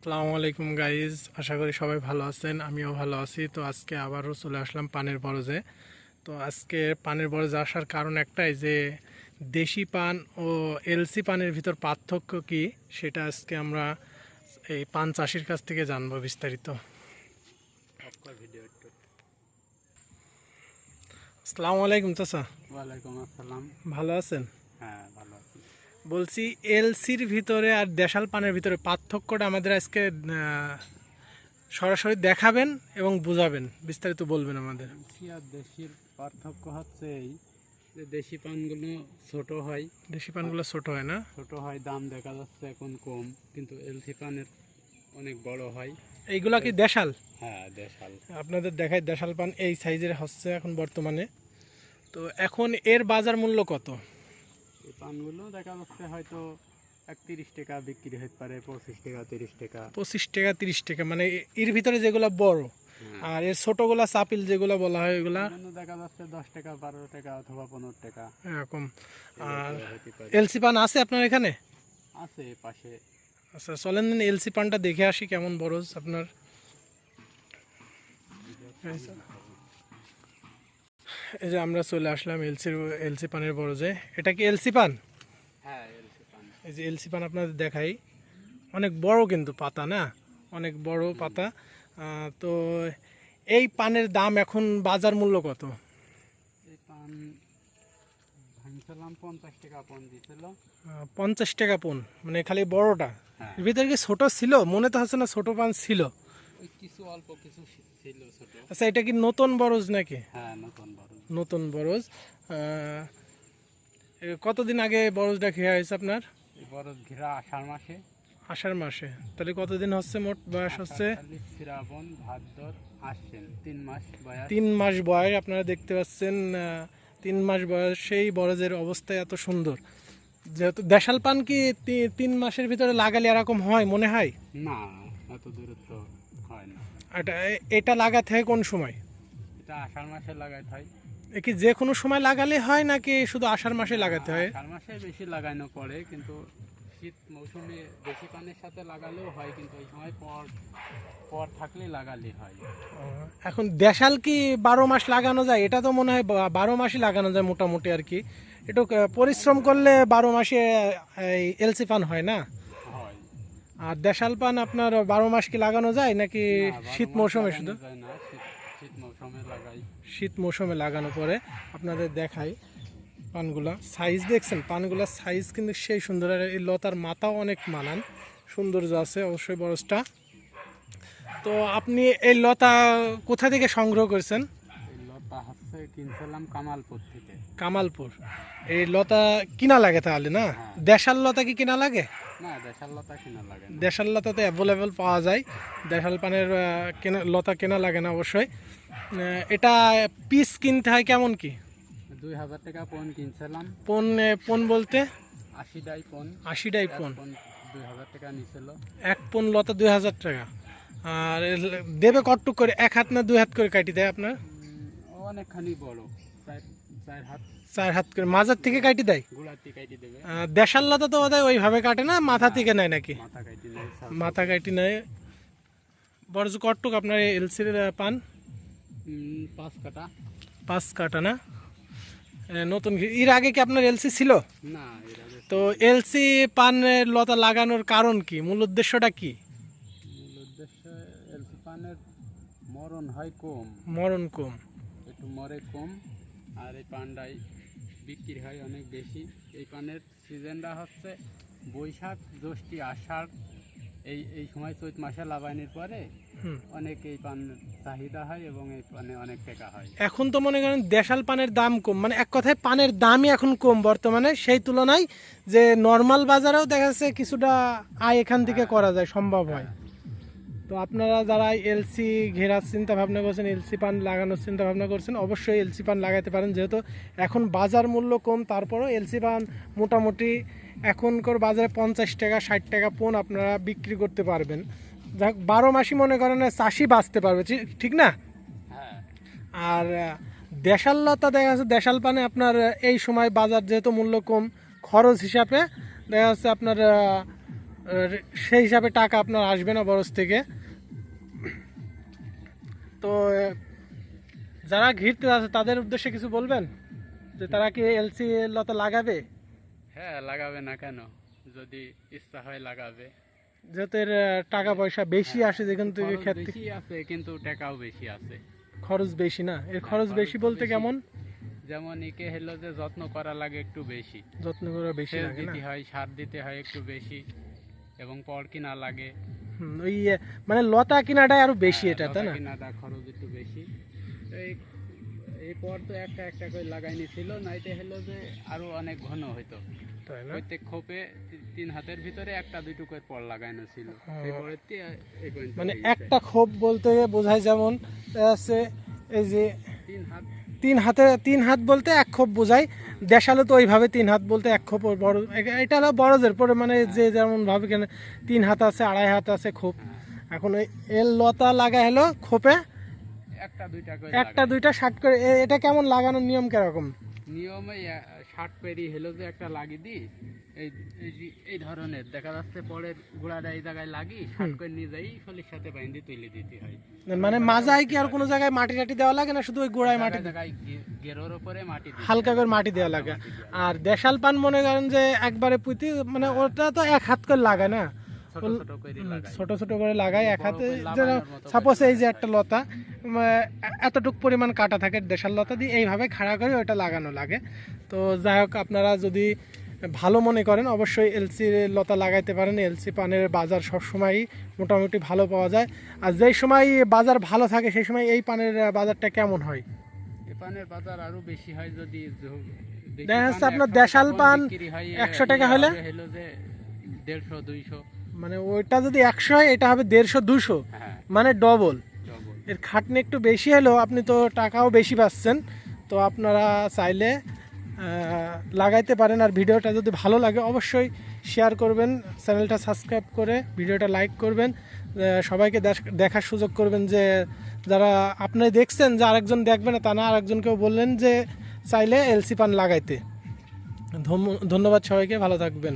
আসসালামু আলাইকুম গাইজ, আশা করি সবাই ভালো আছেন। আমিও ভালো আছি। তো আজকে আবারও চলে আসলাম পানের বরজে। তো আজকে পানের বরজে আসার কারণ একটাই যে দেশি পান ও এলসি পানের ভিতর পার্থক্য কি সেটা আজকে আমরা এই পান চাষির কাছ থেকে জানবো বিস্তারিত। আসসালামু আলাইকুম চাচা, ওয়ালাইকুম আসসালাম। ভালো আছেন? হ্যাঁ, ভালো আছি। বলছি, এলসির ভিতরে আর দেশাল পানের ভিতরে পার্থক্যটা আমাদের আজকে সরাসরি দেখাবেন এবং বুঝাবেন, বিস্তারিত বলবেন আমাদের। দেশি আর দেশির পার্থক্য হচ্ছে এই যে দেশি পানগুলো ছোট হয়। দেশি পানগুলো ছোট হয় না? ছোট হয়, দাম দেখা যাচ্ছে এখন কম, কিন্তু এলসি পানের অনেক বড় হয়। এইগুলা কি দেশাল? হ্যাঁ, দেশাল। আপনাদের দেখায় দেশাল পান এই সাইজের হচ্ছে এখন বর্তমানে। তো এখন এর বাজার মূল্য কত? এই পানগুলো দেখা যাচ্ছে হয়তো 31 টাকা বিক্রি হতে পারে, 25 টাকা 30 টাকা। 25 টাকা 30 টাকা, মানে এর ভিতরে যেগুলো বড়। হ্যাঁ, আর এর ছোটগুলা চাপিল যেগুলো বলা হয় ওইগুলা এগুলো দেখা যাচ্ছে 10 টাকা 12 টাকা অথবা 15 টাকা এরকম। আর এরকম হতে পারে। এলসি পান আছে আপনার এখানে? আছে পাশে। আচ্ছা, চলেন দিন এলসি পানটা দেখে আসি কেমন বরজ আপনার। এই যে আমরা চলে আসলাম এলসি পানের বরজে। এটা কি এলসি পান? হ্যাঁ, এলসি পান। এই যে এলসি পান আপনাদের দেখাই, অনেক বড় কিন্তু পাতা, না? অনেক বড় পাতা। তো এই পানের দাম এখন বাজার মূল্য কত? এই পান ভাঙছিলাম 50 টাকা পন দিছিল। 50 টাকা পন, মানে খালি বড়টা। হ্যাঁ, এর ভিতরে কি ছোট ছিল? মনে তো হচ্ছে না ছোট পান ছিল। ওই কিছু অল্প কিছু ছিল ছোট। আচ্ছা, এটা কি নতুন বরজ নাকি? হ্যাঁ, নতুন বড়। নতুন বরজ। কতদিন আগে বরজটা খেয়ে হয়েছে আপনার? এই বড় ঘেরা আষাঢ় মাসে। আষাঢ় মাসে। তাহলে কতদিন হচ্ছে মোট বয়স হচ্ছে? শ্রাবণ ভাদ্র আশ্বিন 3 মাস বয়স। 3 মাস বয়স। আপনারা দেখতে পাচ্ছেন 3 মাস বয়স, সেই বরজের অবস্থা এত সুন্দর। যেহেতু দেশাল পান কি 3 মাসের ভিতরে লাগালে এরকম হয় মনে হয়? না, এত দূরত্ব হয় না। এটা লাগাতে হয় কোন সময়? এটা আষাঢ় মাসে লাগাইতে হয়। এ কি যে কোনো সময় লাগালে হয় নাকি শুধু আষাঢ় মাসে লাগাতে হয়? আষাঢ় মাসে বেশি লাগানো পড়ে, কিন্তু শীত মৌসুমে বেশি পানের সাথে লাগালেও হয়, কিন্তু ওই সময় পর পর থাকলে লাগালে হয়। এখন দেশাল কি 12 মাস লাগানো যায়? এটা তো মনে হয় 12 মাসই লাগানো যায় মোটামুটি আর কি। একটু পরিশ্রম করলে 12 মাসে এই এলসি পান হয় না? হয় আর দেশাল পান আপনার 12 মাস কি লাগানো যায় নাকি না, 12 শীত মাস মৌসুমে লাগানো শুধু? যায় না, শীত মৌসুমে লাগাই। শীত মৌসুমে লাগানো পরে আপনাদের দেখাই পানগুলা সাইজ দেখছেন, পানগুলার সাইজ কিন্তু সেই সুন্দর। আর এই লতার মাথাও অনেক মানান, সৌন্দর্য আছে অবশ্যই বরজটা। তো আপনি এই লতা কোথা থেকে সংগ্রহ করেছেন? এই লতা হচ্ছে কিনছিলাম কামালপুর থেকে। কামালপুর। এই লতা কিনা লাগে তাহলে, না? হ্যাঁ। দেশাল লতা কি কিনা লাগে? না, দেশাল লতা কিনা লাগে না। দেশাল লতা তো অ্যাভেলেবেল পাওয়া যায়, দেশাল পানের কেনা লতা কেনা লাগে না অবশ্যই। এটা পিস কিনতে হয় কেমন কি? 2000 টাকা পন কিনছিলাম। পন পন বলতে? 80টাই পন। 80টাই এক পন। পন 2000 টাকা নিছিল। এক পন লতা 2000 টাকা। আর দেবে কটটুক করে, 1 হাত না 2 হাত করে কাটি দেয় আপনার? অনেকখানি বড়, চার হাত 4 হাত করে মাজার থেকে কাটি দেয়। গোড়াতি কাটি দেবে। দেশাল লতা তো ওদের ওইভাবে কাটে না, মাথা থেকে নেয় নাকি? মাথা কাটি নেই। মাথা কাটি নেয়। বরজ কটটুক আপনার এলসির পান? 5 কাটা। 5 কাটা না? নতুন এর আগে কি আপনার এলসি ছিল? না, এর আগে তো এলসি পানের লতা লাগানোর কারণ কি, মূল উদ্দেশ্যটা কি? মূল উদ্দেশ্য এলসি পানের মরণ হয় কম, মরণ কম। একটু মরে কম, আর এই পানটাই বিক্রি হয় অনেক বেশি। এই পানের সিজনটা হচ্ছে বৈশাখ জ্যৈষ্ঠ আষাঢ়, এই এই সময় চৈত মাসে লাগানোর পরে হুম। অনেক এই পান চাহিদা হয় এবং এই পানে অনেক টাকা হয়। এখন তো মনে করেন দেশাল পানের দাম কম, মানে এক কথায় পানের দামই এখন কম বর্তমানে, সেই তুলনায় যে নর্মাল বাজারেও দেখা যাচ্ছে কিছুটা আয় এখান থেকে করা যায়, সম্ভব হয়। তো আপনারা যারা এলসি ঘেরার চিন্তা ভাবনা করছেন, এলসি পান লাগানোর চিন্তা ভাবনা করছেন, অবশ্যই এলসি পান লাগাতে পারেন। যেহেতু এখন বাজার মূল্য কম, তারপরেও এলসি পান মোটামুটি এখনকার বাজারে 50 টাকা 60 টাকা পণ আপনারা বিক্রি করতে পারবেন। যাক, 12 মাসই মনে করেন চাষি বাঁচতে পারবে, ঠিক না? হ্যাঁ, আর দেশাল লতা দেখা যাচ্ছে, দেশাল পানে আপনার এই সময় বাজার যেহেতু মূল্য কম, খরচ হিসাবে দেখা যাচ্ছে আপনার সেই হিসাবে টাকা আপনার আসবে না বরজ থেকে। তো যারা ঘিরতে আছে তাদের উদ্দেশ্যে কিছু বলবেন, যে তারা কি এলসি লতা লাগাবে? হ্যাঁ, লাগাবে না কেন, যদি ইচ্ছা হয় লাগাবে। যেহেতু এর টাকা পয়সা বেশি আসে যেখান থেকে খরচ ক্ষেত থেকে, বেশি আছে কিন্তু টাকাও বেশি আছে। খরচ বেশি না? এর খরচ খরচ বেশি তো বলতে বেশি। কেমন? যেমন একে হলো যে যত্ন করা লাগে একটু বেশি, যত্ন করা বেশি সেচ লাগে না? দিতে হয়, সার দিতে হয় একটু বেশি, এবং পর কিনা লাগে। ওই মানে লতা কিনাটাই আরো বেশি এটা, তাই না? কিনাটা খরচ একটু বেশি। তো এই পর তো একটা একটা করে লাগাই নিছিল, নাইতে হলো যে আরো অনেক ঘন হইতো। তাই না? প্রত্যেক খোপে 3 হাতের ভিতরে একটা দুটো করে পর লাগানো ছিল। হ্যাঁ। এই পরের এই পর্যন্ত মানে হয়ে গেছে। একটা খোপ বলতে বোঝায়, যেমন আছে এই যে 3 হাত। 3 হাত বলতে এক খোপ বোঝায়। দেশালে তো ওইভাবে 3 হাত বলতে এক খোপ ওর বড়, এটা হলো বড়জের পরে, মানে যে যেমন ভাবে কেন 3 হাত আছে, 2.5 হাত আছে খোপ। এখন ওই এল লতা লাগা হলো খোপে একটা দুইটা করে একটা দুইটা শার্ট করে। এটা কেমন লাগানোর নিয়ম কিরকম? নিয়মে 60 পেরি হলো যে একটা লাগি দিই। এই ধরনের দেখা যাচ্ছে পরের গোড়াটা এই জায়গায় লাগি 60 করে নিয়ে যাই ফলির সাথে বাইন্ধে তুলে দিতে হয়। মানে মাজায় কি আর কোনো জায়গায় মাটি টাটি দেওয়া লাগে না, শুধু ওই গোড়ায় মাটি জায়গায় গেরোর উপরে মাটি দিতে হালকা হয়। করে মাটি দেওয়া লাগে? আর দেশাল পান মনে করেন যে একবারে পুঁতি, মানে ওটা তো 1 হাত করে লাগায় না, ছোট ছোট করে লাগাই। ছোট ছোট করে লাগায় 1 হাতে। বড় করে লাগানোর মতো সাপোজ করে এই যে একটা লতা, এতটুক পরিমাণ কাটা থাকে দেশাল লতা দিয়ে, এইভাবে খাড়া করে ওটা লাগানো লাগে। তো যাই হোক, আপনারা যদি ভালো মনে করেন অবশ্যই এলসি লতা লাগাইতে পারেন। এলসি পানের বাজার সবসময়ই মোটামুটি ভালো পাওয়া যায়। আর যেই সময় বাজার ভালো থাকে সেই সময় এই পানের বাজারটা কেমন হয়? এই পানের বাজার আরো বেশি হয় যদি দেখি দেখা যাচ্ছে পান আপনার 100 দেশাল টাকা পান বিক্রি হয়, 100 টাকা হলে হলো যে 150 200। মানে ওইটা যদি 100 হয়, এটা হবে 150 200, হ্যাঁ, মানে ডবল। ডবল। এর খাটনি একটু বেশি হলেও আপনি তো টাকাও বেশি পাচ্ছেন। তো আপনারা চাইলে লাগাইতে পারেন। আর ভিডিওটা যদি ভালো লাগে অবশ্যই শেয়ার করবেন, চ্যানেলটা সাবস্ক্রাইব করে ভিডিওটা লাইক করবেন, সবাইকে দেখার সুযোগ করবেন। যে যারা আপনি দেখছেন যে আরেকজন দেখবে না তা না, আরেকজনকেও বললেন যে চাইলে এলসি পান লাগাইতে। ধন্যবাদ সবাইকে, ভালো থাকবেন।